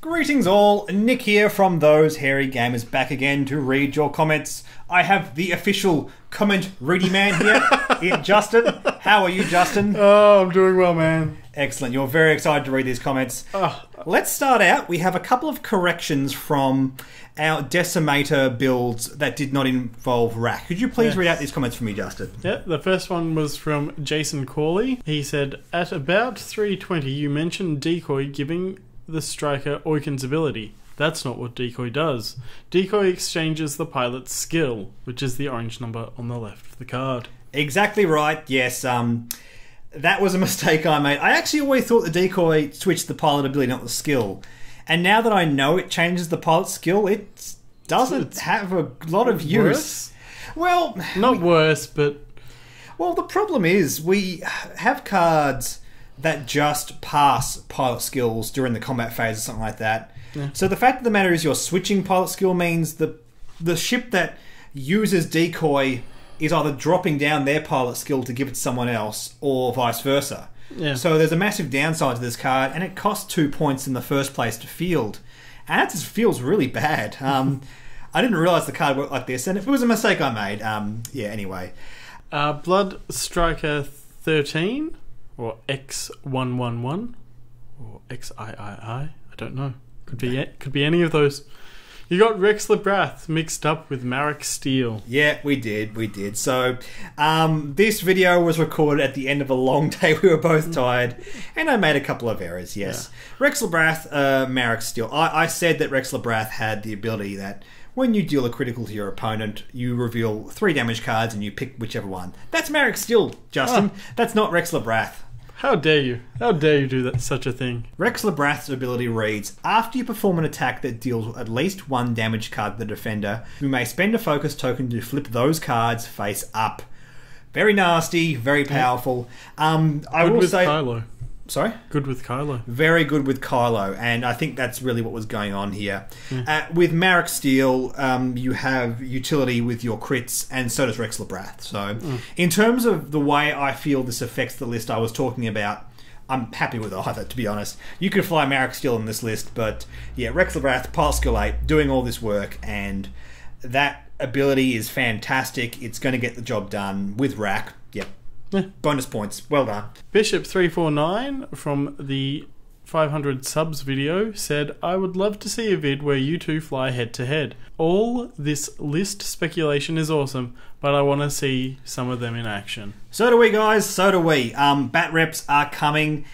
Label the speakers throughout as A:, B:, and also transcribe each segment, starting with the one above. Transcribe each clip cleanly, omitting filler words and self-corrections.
A: Greetings all, Nick here from Those Hairy Gamers back again to read your comments. I have the official comment ready man here, in Justin. How are you, Justin?
B: Oh, I'm doing well, man.
A: Excellent, you're very excited to read these comments. Let's start out. We have a couple of corrections from our Decimator builds that did not involve Rack. Could you please read out these comments for me, Justin?
B: Yeah, the first one was from Jason Corley. He said, at about 320 you mentioned Decoy giving the striker Oiken's ability. That's not what Decoy does. Decoy exchanges the pilot's skill, which is the orange number on the left of the card.
A: Exactly right, yes. That was a mistake I made. I actually always thought the Decoy switched the pilot ability, not the skill. And now that I know it changes the pilot skill, it doesn't have a lot of use.
B: Worse?
A: Well,
B: not worse, but...
A: Well, the problem is we have cards that just pass pilot skills during the combat phase or something like that. Yeah. So the fact of the matter is you're switching pilot skill means the ship that uses Decoy is either dropping down their pilot skill to give it to someone else or vice versa. Yeah. So there's a massive downside to this card, and it costs 2 points in the first place to field. And that just feels really bad. I didn't realise the card worked like this, and it was a mistake I made. Yeah, anyway.
B: Blood Striker 13, or X111, or XIII, I don't know. Could be any of those. You got Rex Labrath mixed up with Marek Steel.
A: Yeah, we did. So, this video was recorded at the end of a long day. We were both tired, and I made a couple of errors, yes. Yeah. Rex Labrath, Marek Steel. I said that Rex Labrath had the ability that when you deal a critical to your opponent, you reveal 3 damage cards and you pick whichever one. That's Marek Steel, Justin. That's not Rex Labrath.
B: How dare you? How dare you do that, such a thing?
A: Rex Labrath's ability reads, after you perform an attack that deals at least 1 damage card to the defender, you may spend a focus token to flip those cards face up. Very nasty, very powerful. I will say...
B: Kylo.
A: Sorry?
B: Good with Kylo.
A: Very good with Kylo, and I think that's really what was going on here. With Marek Steel, you have utility with your crits, and so does Rex Labrath. So, in terms of the way I feel this affects the list I was talking about, I'm happy with either, to be honest. You could fly Marek Steel in this list, but yeah, Rex Labrath, pilot skill 8, doing all this work, and that ability is fantastic. It's going to get the job done with Rack. Yep. Yeah. Bonus points. Well done.
B: Bishop349 from the 500 subs video said, I would love to see a vid where you two fly head to head. All this list speculation is awesome, but I want to see some of them in action.
A: So do we, guys. So do we. Bat reps are coming.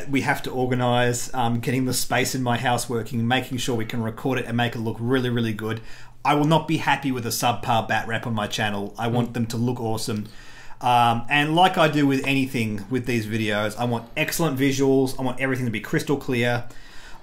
A: We have to organise getting the space in my house working, making sure we can record it and make it look really, really good. I will not be happy with a subpar bat rep on my channel. I want them to look awesome. And like I do with anything with these videos, I want excellent visuals. I want everything to be crystal clear.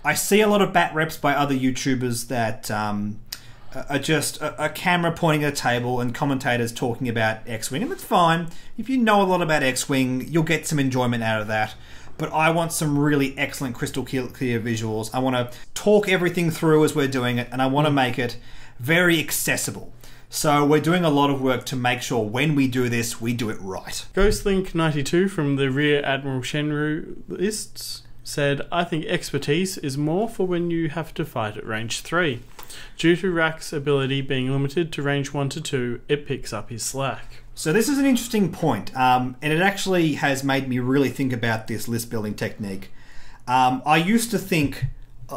A: I see a lot of bat reps by other YouTubers that are just a camera pointing at a table and commentators talking about X-Wing, and that's fine. If you know a lot about X-Wing, you'll get some enjoyment out of that. But I want some really excellent crystal clear visuals. I want to talk everything through as we're doing it, and I want to make it very accessible. So we're doing a lot of work to make sure when we do this, we do it right.
B: Ghostlink92 from the Rear Admiral Shenru lists said, I think expertise is more for when you have to fight at range 3. Due to Rack's ability being limited to range 1 to 2, it picks up his slack.
A: So this is an interesting point, and it actually has made me really think about this list building technique. I used to think,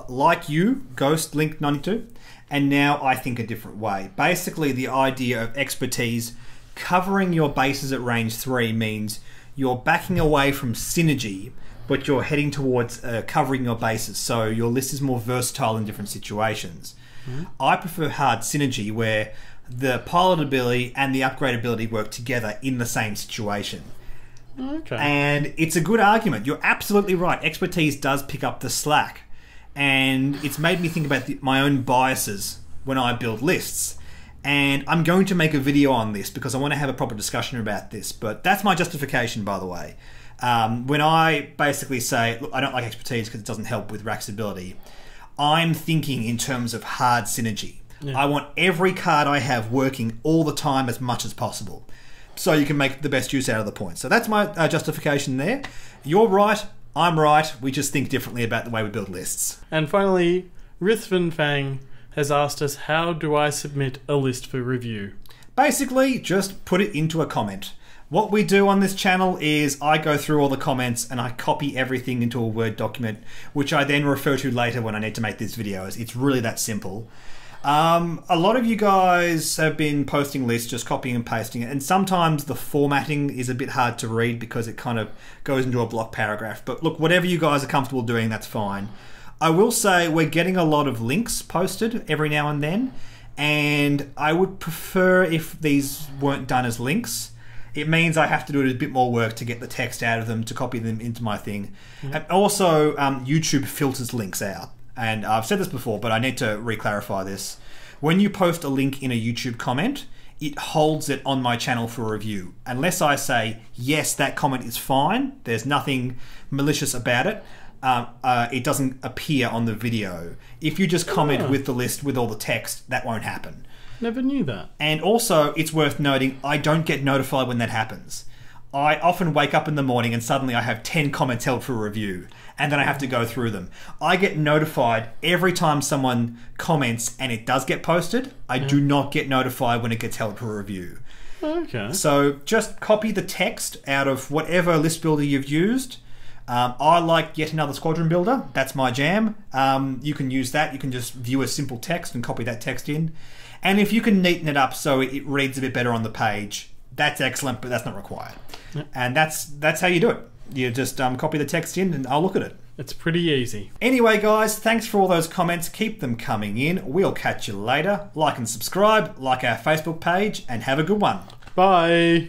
A: like you, Ghostlink92, and now I think a different way. Basically, the idea of expertise covering your bases at range 3 means you're backing away from synergy, but you're heading towards covering your bases, so your list is more versatile in different situations. I prefer hard synergy, where the pilot ability and the upgrade ability work together in the same situation.
B: Okay.
A: And it's a good argument. You're absolutely right. Expertise does pick up the slack. And it's made me think about my own biases when I build lists. And I'm going to make a video on this because I want to have a proper discussion about this. But that's my justification, by the way. When I basically say, look, I don't like expertise because it doesn't help with Rack's ability, I'm thinking in terms of hard synergy. Yeah. I want every card I have working all the time as much as possible, so you can make the best use out of the points. So that's my justification there. You're right. I'm right, we just think differently about the way we build lists.
B: And finally, Rithvan Fang has asked us, how do I submit a list for review?
A: Basically, just put it into a comment. What we do on this channel is I go through all the comments and I copy everything into a Word document, which I then refer to later when I need to make these videos. It's really that simple. A lot of you guys have been posting lists, just copying and pasting it, and sometimes the formatting is a bit hard to read because it kind of goes into a block paragraph. But look, whatever you guys are comfortable doing, that's fine. I will say we're getting a lot of links posted every now and then, and I would prefer if these weren't done as links. It means I have to do a bit more work to get the text out of them, to copy them into my thing. And also, YouTube filters links out. And I've said this before, but I need to re-clarify this. When you post a link in a YouTube comment, it holds it on my channel for review. Unless I say, yes, that comment is fine, there's nothing malicious about it, it doesn't appear on the video. If you just comment with the list with all the text, that won't happen.
B: Never knew that.
A: And also, it's worth noting, I don't get notified when that happens. I often wake up in the morning and suddenly I have 10 comments held for review, and then I have to go through them. I get notified every time someone comments and it does get posted. I do not get notified when it gets held for review.
B: Okay.
A: So just copy the text out of whatever list builder you've used. I like Yet Another Squadron Builder. That's my jam. You can use that. You can just view a simple text and copy that text in. And if you can neaten it up so it reads a bit better on the page, that's excellent, but that's not required. Yep. And that's how you do it. You just copy the text in and I'll look at it.
B: It's pretty easy.
A: Anyway, guys, thanks for all those comments. Keep them coming in. We'll catch you later. Like and subscribe, like our Facebook page, and have a good one.
B: Bye.